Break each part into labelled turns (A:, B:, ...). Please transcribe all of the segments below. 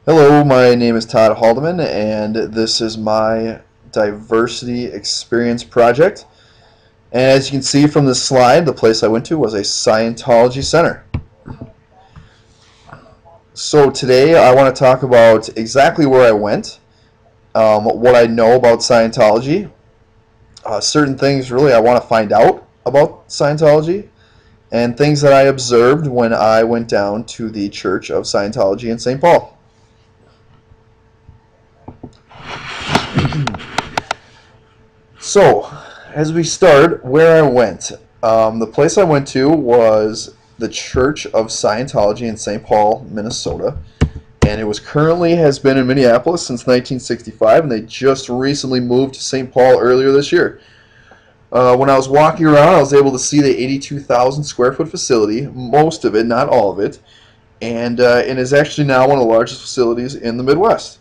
A: Hello, my name is Todd Haldeman, and this is my diversity experience project. And as you can see from this slide, the place I went to was a Scientology center. So today I want to talk about exactly where I went, what I know about Scientology, certain things really I want to find out about Scientology, and things that I observed when I went down to the Church of Scientology in St. Paul. So, as we start, where I went, the place I went to was the Church of Scientology in St. Paul, Minnesota, and it was currently has been in Minneapolis since 1965, and they just recently moved to St. Paul earlier this year. When I was walking around, I was able to see the 82,000 square foot facility, most of it, not all of it, and is actually now one of the largest facilities in the Midwest.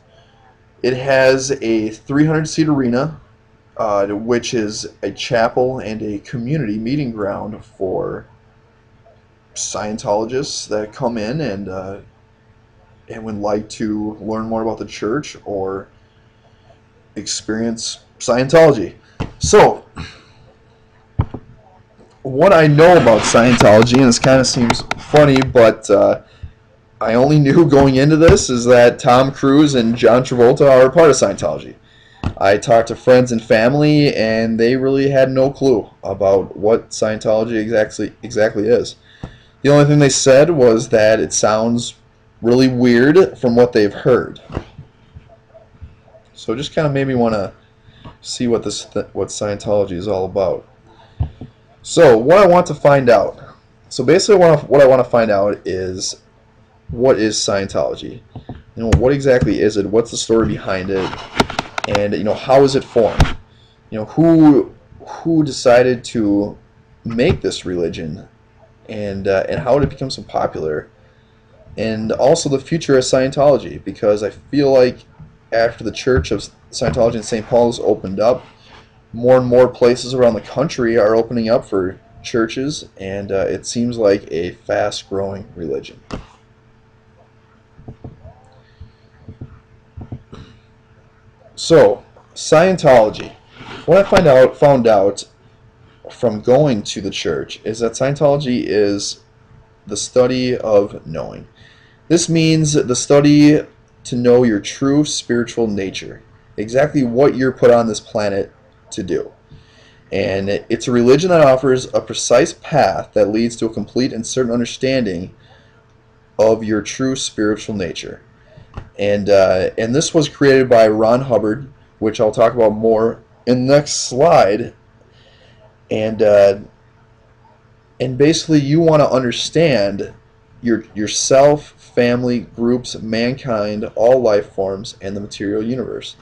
A: It has a 300-seat arena, which is a chapel and a community meeting ground for Scientologists that come in and would like to learn more about the church or experience Scientology. So, what I know about Scientology, and this kind of seems funny, but I only knew going into this, is that Tom Cruise and John Travolta are a part of Scientology. I talked to friends and family, and they really had no clue about what Scientology exactly is. The only thing they said was that it sounds really weird from what they've heard. So it just kind of made me want to see what what Scientology is all about. So what I want to find out. So basically, what I want to find out is what is Scientology. What exactly is it? What's the story behind it? And how is it formed? Who decided to make this religion, and how did it become so popular? And also the future of Scientology, because I feel like after the Church of Scientology in St. Paul has opened up, more and more places around the country are opening up for churches, and it seems like a fast-growing religion. So, Scientology. What I found out from going to the church is that Scientology is the study of knowing. This means the study to know your true spiritual nature, exactly what you're put on this planet to do. And it's a religion that offers a precise path that leads to a complete and certain understanding of your true spiritual nature. And this was created by Ron Hubbard, which I'll talk about more in the next slide. And basically, you want to understand yourself, family, groups, mankind, all life forms, and the material universe.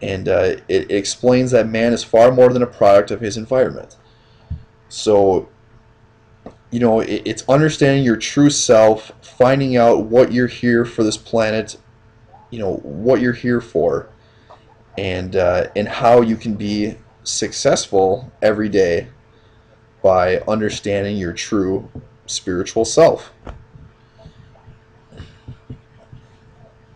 A: And it explains that man is far more than a product of his environment. So, it's understanding your true self, finding out what you're here for this planet, what you're here for, and how you can be successful every day by understanding your true spiritual self.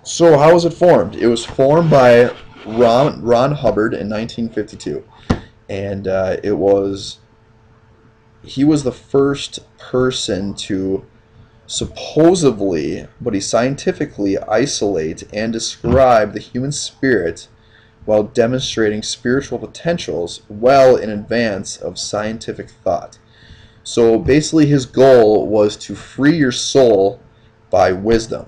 A: So how was it formed? It was formed by Ron Hubbard in 1952, and he was the first person to supposedly, but he scientifically isolate and describe the human spirit while demonstrating spiritual potentials well in advance of scientific thought. So basically his goal was to free your soul by wisdom.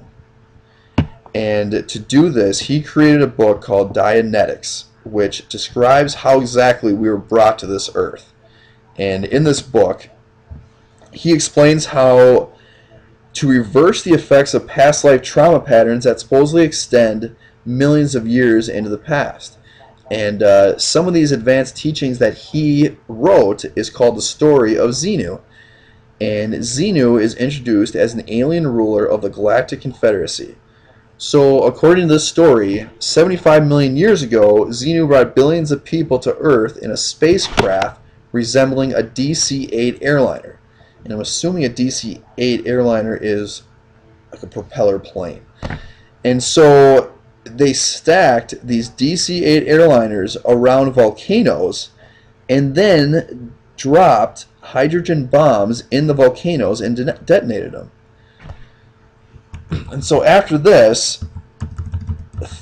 A: And to do this, he created a book called Dianetics, which describes how exactly we were brought to this earth. And in this book, he explains how to reverse the effects of past life trauma patterns that supposedly extend millions of years into the past. And some of these advanced teachings that he wrote is called the story of Xenu. And Xenu is introduced as an alien ruler of the Galactic Confederacy. So according to this story, 75 million years ago, Xenu brought billions of people to Earth in a spacecraft resembling a DC-8 airliner. And I'm assuming a DC-8 airliner is like a propeller plane. And so they stacked these DC-8 airliners around volcanoes and then dropped hydrogen bombs in the volcanoes and detonated them. And so after this,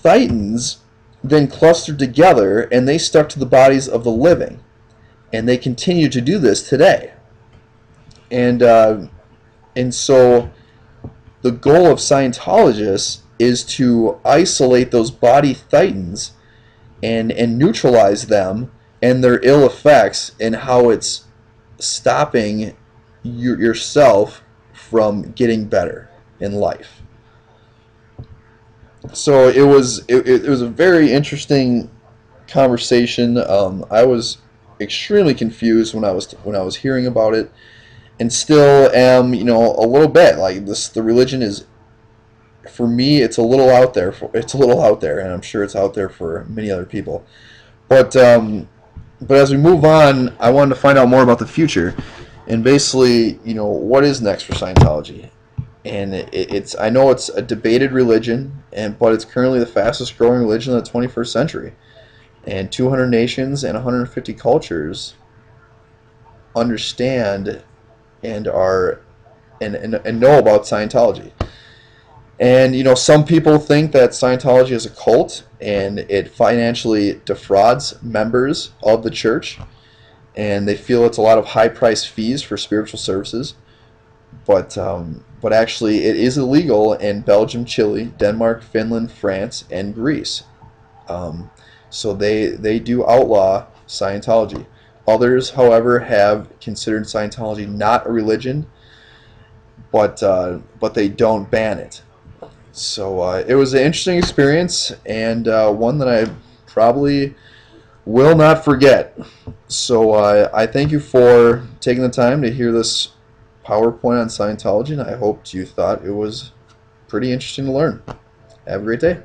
A: titans then clustered together and they stuck to the bodies of the living. And they continue to do this today. And so the goal of Scientologists is to isolate those body titans and neutralize them and their ill effects and how it's stopping yourself from getting better in life. So it was a very interesting conversation. I was extremely confused when I was hearing about it, and still am, a little bit like this. The religion is, for me, it's a little out there. It's a little out there, and I'm sure it's out there for many other people. But as we move on, I wanted to find out more about the future, and basically, what is next for Scientology. And it's I know it's a debated religion, but it's currently the fastest growing religion of the 21st century. And 200 nations and 150 cultures understand and are and know about Scientology. And some people think that Scientology is a cult and it financially defrauds members of the church, and they feel it's a lot of high-priced fees for spiritual services. But actually, it is illegal in Belgium, Chile, Denmark, Finland, France, and Greece. So they do outlaw Scientology. Others, however, have considered Scientology not a religion, but they don't ban it. So it was an interesting experience, and one that I probably will not forget. So I thank you for taking the time to hear this PowerPoint on Scientology, and I hoped you thought it was pretty interesting to learn. Have a great day.